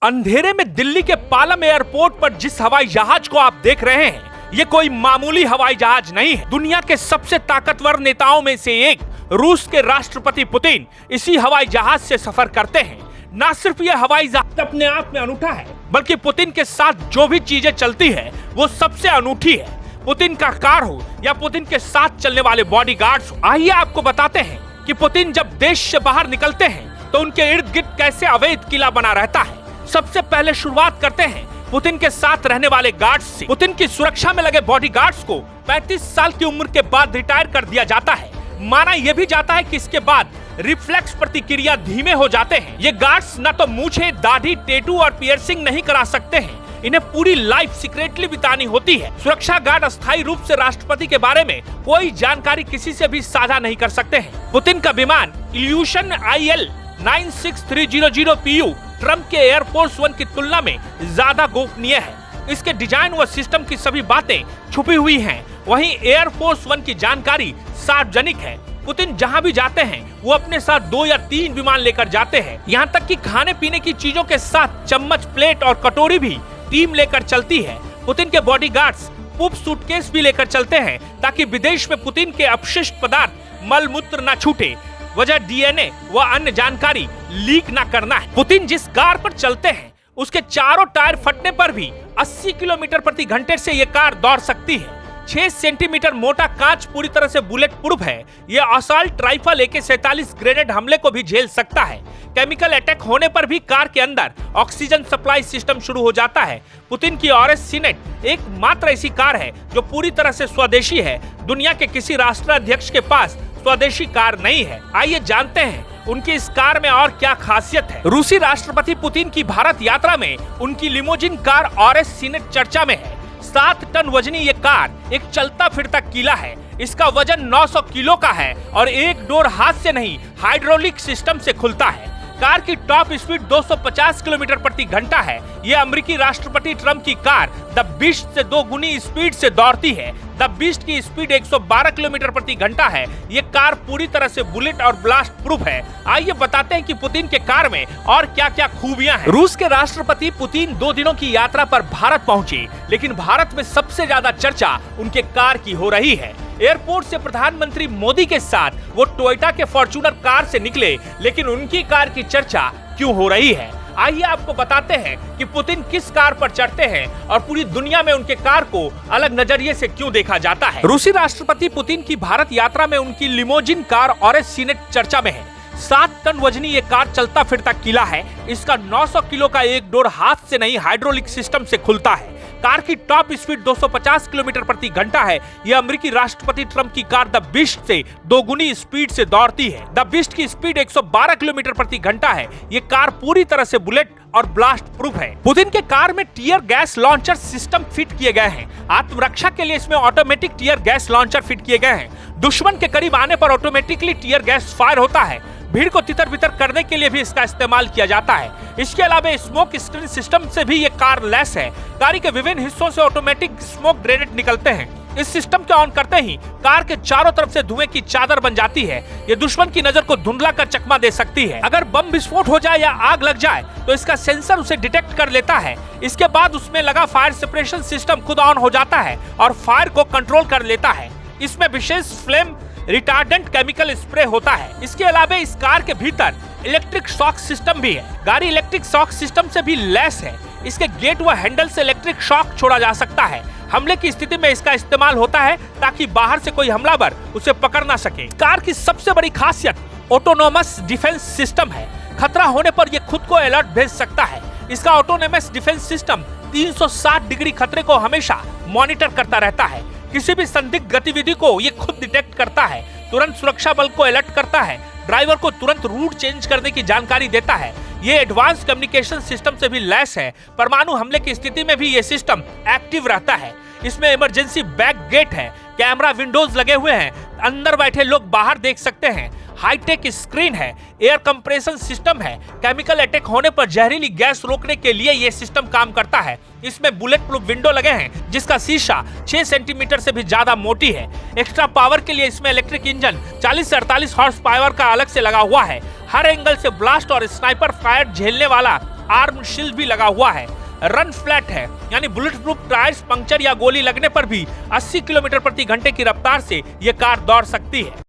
अंधेरे में दिल्ली के पालम एयरपोर्ट पर जिस हवाई जहाज को आप देख रहे हैं, ये कोई मामूली हवाई जहाज नहीं है। दुनिया के सबसे ताकतवर नेताओं में से एक रूस के राष्ट्रपति पुतिन इसी हवाई जहाज से सफर करते हैं। न सिर्फ ये हवाई जहाज अपने आप में अनूठा है, बल्कि पुतिन के साथ जो भी चीजें चलती है वो सबसे अनूठी है। पुतिन का कार हो या पुतिन के साथ चलने वाले बॉडीगार्ड्स हो। आइए आपको बताते हैं कि पुतिन जब देश से बाहर निकलते हैं तो उनके इर्द गिर्द कैसे अवैध किला बना रहता है। सबसे पहले शुरुआत करते हैं पुतिन के साथ रहने वाले गार्ड्स से। पुतिन की सुरक्षा में लगे बॉडीगार्ड्स को 35 साल की उम्र के बाद रिटायर कर दिया जाता है। माना यह भी जाता है कि इसके बाद रिफ्लेक्स प्रतिक्रिया धीमे हो जाते हैं। ये गार्ड्स न तो मूछें, दाढ़ी, टैटू और पियर्सिंग नहीं करा सकते हैं। इन्हें पूरी लाइफ सीक्रेटली बितानी होती है। सुरक्षा गार्ड अस्थायी रूप से राष्ट्रपति के बारे में कोई जानकारी किसी से भी साझा नहीं कर सकते हैं। पुतिन का विमान इल्यूशन IL 96300 PU ट्रम्प के एयरफोर्स 1 की तुलना में ज्यादा गोपनीय है। इसके डिजाइन व सिस्टम की सभी बातें छुपी हुई हैं। वहीं एयरफोर्स 1 की जानकारी सार्वजनिक है। पुतिन जहां भी जाते हैं वो अपने साथ 2 या 3 विमान लेकर जाते हैं। यहां तक कि खाने पीने की चीजों के साथ चम्मच, प्लेट और कटोरी भी टीम लेकर चलती है। पुतिन के बॉडीगार्ड्स पूप सूटकेस भी लेकर चलते हैं ताकि विदेश में पुतिन के अपशिष्ट पदार्थ मल मूत्र न छूटे। वजह DNA व अन्य जानकारी लीक न करना है। पुतिन जिस कार पर चलते हैं उसके चारों टायर फटने पर भी 80 किलोमीटर प्रति घंटे से ये कार दौड़ सकती है। 6 सेंटीमीटर मोटा कांच पूरी तरह से बुलेट प्रूफ है। यह असॉल्ट राइफल AK-47 ग्रेनेड हमले को भी झेल सकता है। केमिकल अटैक होने पर भी कार के अंदर ऑक्सीजन सप्लाई सिस्टम शुरू हो जाता है। पुतिन की RS सीनेट एकमात्र ऐसी कार है जो पूरी तरह से स्वदेशी है। दुनिया के किसी राष्ट्राध्यक्ष के पास स्वदेशी कार नहीं है। आइए जानते हैं उनकी इस कार में और क्या खासियत है। रूसी राष्ट्रपति पुतिन की भारत यात्रा में उनकी लिमोजिन कार RS सीनेट चर्चा में है। 7 टन वजनी ये कार एक चलता फिरता किला है। इसका वजन 900 किलो का है और एक डोर हाथ से नहीं हाइड्रोलिक सिस्टम से खुलता है। कार की टॉप स्पीड 250 किलोमीटर प्रति घंटा है। ये अमेरिकी राष्ट्रपति ट्रम्प की कार द बीस्ट से 2 गुनी स्पीड से दौड़ती है। द बीस्ट की स्पीड 112 किलोमीटर प्रति घंटा है। ये कार पूरी तरह से बुलेट और ब्लास्ट प्रूफ है। आइए बताते हैं कि पुतिन के कार में और क्या क्या खूबियां हैं। रूस के राष्ट्रपति पुतिन 2 दिनों की यात्रा पर भारत पहुंचे, लेकिन भारत में सबसे ज्यादा चर्चा उनके कार की हो रही है। एयरपोर्ट से प्रधानमंत्री मोदी के साथ वो टोयोटा के फॉर्च्यूनर कार से निकले, लेकिन उनकी कार की चर्चा क्यों हो रही है। आइए आपको बताते हैं कि पुतिन किस कार पर चढ़ते हैं और पूरी दुनिया में उनके कार को अलग नजरिए से क्यों देखा जाता है। रूसी राष्ट्रपति पुतिन की भारत यात्रा में उनकी लिमोजिन कार RS सीनेट चर्चा में है। 7 टन वजनी ये कार चलता फिरता किला है। इसका 900 किलो का एक डोर हाथ से नहीं हाइड्रोलिक सिस्टम से खुलता है। कार की टॉप स्पीड 250 किलोमीटर प्रति घंटा है। यह अमेरिकी राष्ट्रपति ट्रम्प की कार द बीस्ट से 2 गुनी स्पीड से दौड़ती है। द बीस्ट की स्पीड 112 किलोमीटर प्रति घंटा है। ये कार पूरी तरह से बुलेट और ब्लास्ट प्रूफ है। पुतिन के कार में tear gas launcher system fit किए गए हैं। आत्मरक्षा के लिए इसमें automatic tear gas launcher fit किए गए हैं। दुश्मन के करीब आने पर ऑटोमेटिकली टीयर गैस फायर होता है। भीड़ को तितर बितर करने के लिए भी इसका इस्तेमाल किया जाता है। इसके अलावा स्मोक स्क्रीन सिस्टम से भी ये कार लैस है। गाड़ी के विभिन्न हिस्सों से ऑटोमेटिक स्मोक ग्रेनेड निकलते हैं। इस सिस्टम के ऑन करते ही कार के चारों तरफ से धुएं की चादर बन जाती है। ये दुश्मन की नजर को धुंधला कर चकमा दे सकती है। अगर बम विस्फोट हो जाए या आग लग जाए तो इसका सेंसर उसे डिटेक्ट कर लेता है। इसके बाद उसमें लगा फायर सेपरेशन सिस्टम खुद ऑन हो जाता है और फायर को कंट्रोल कर लेता है। इसमें विशेष फ्लेम रिटार्डेंट केमिकल स्प्रे होता है। इसके अलावा इस कार के भीतर इलेक्ट्रिक शॉक सिस्टम भी है। गाड़ी इलेक्ट्रिक शॉक सिस्टम से भी लैस है। इसके गेट व हैंडल से इलेक्ट्रिक शॉक छोड़ा जा सकता है। हमले की स्थिति में इसका इस्तेमाल होता है ताकि बाहर से कोई हमलावर उसे पकड़ ना सके। कार की सबसे बड़ी खासियत ऑटोनोमस डिफेंस सिस्टम है। खतरा होने पर यह खुद को अलर्ट भेज सकता है। इसका ऑटोनोमस डिफेंस सिस्टम 360 डिग्री खतरे को हमेशा मॉनिटर करता रहता है। किसी भी संदिग्ध गतिविधि को ये खुद डिटेक्ट करता है, तुरंत सुरक्षा बल को अलर्ट करता है, ड्राइवर को तुरंत रूट चेंज करने की जानकारी देता है। ये एडवांस कम्युनिकेशन सिस्टम से भी लैस है। परमाणु हमले की स्थिति में भी ये सिस्टम एक्टिव रहता है। इसमें इमरजेंसी बैक गेट है, कैमरा विंडोज लगे हुए हैं, अंदर बैठे लोग बाहर देख सकते हैं। हाईटेक स्क्रीन है, एयर कंप्रेशन सिस्टम है। केमिकल अटैक होने पर जहरीली गैस रोकने के लिए ये सिस्टम काम करता है। इसमें बुलेट प्रूफ विंडो लगे हैं जिसका शीशा 6 सेंटीमीटर से भी ज्यादा मोटी है। एक्स्ट्रा पावर के लिए इसमें इलेक्ट्रिक इंजन 40 से 48 हॉर्स पावर का अलग से लगा हुआ है। हर एंगल से ब्लास्ट और स्नाइपर फायर झेलने वाला आर्म शील्ड भी लगा हुआ है। रन फ्लैट है, यानी बुलेट प्रूफ टायर्स पंक्चर या गोली लगने पर भी 80 किलोमीटर प्रति घंटे की रफ्तार से ये कार दौड़ सकती है।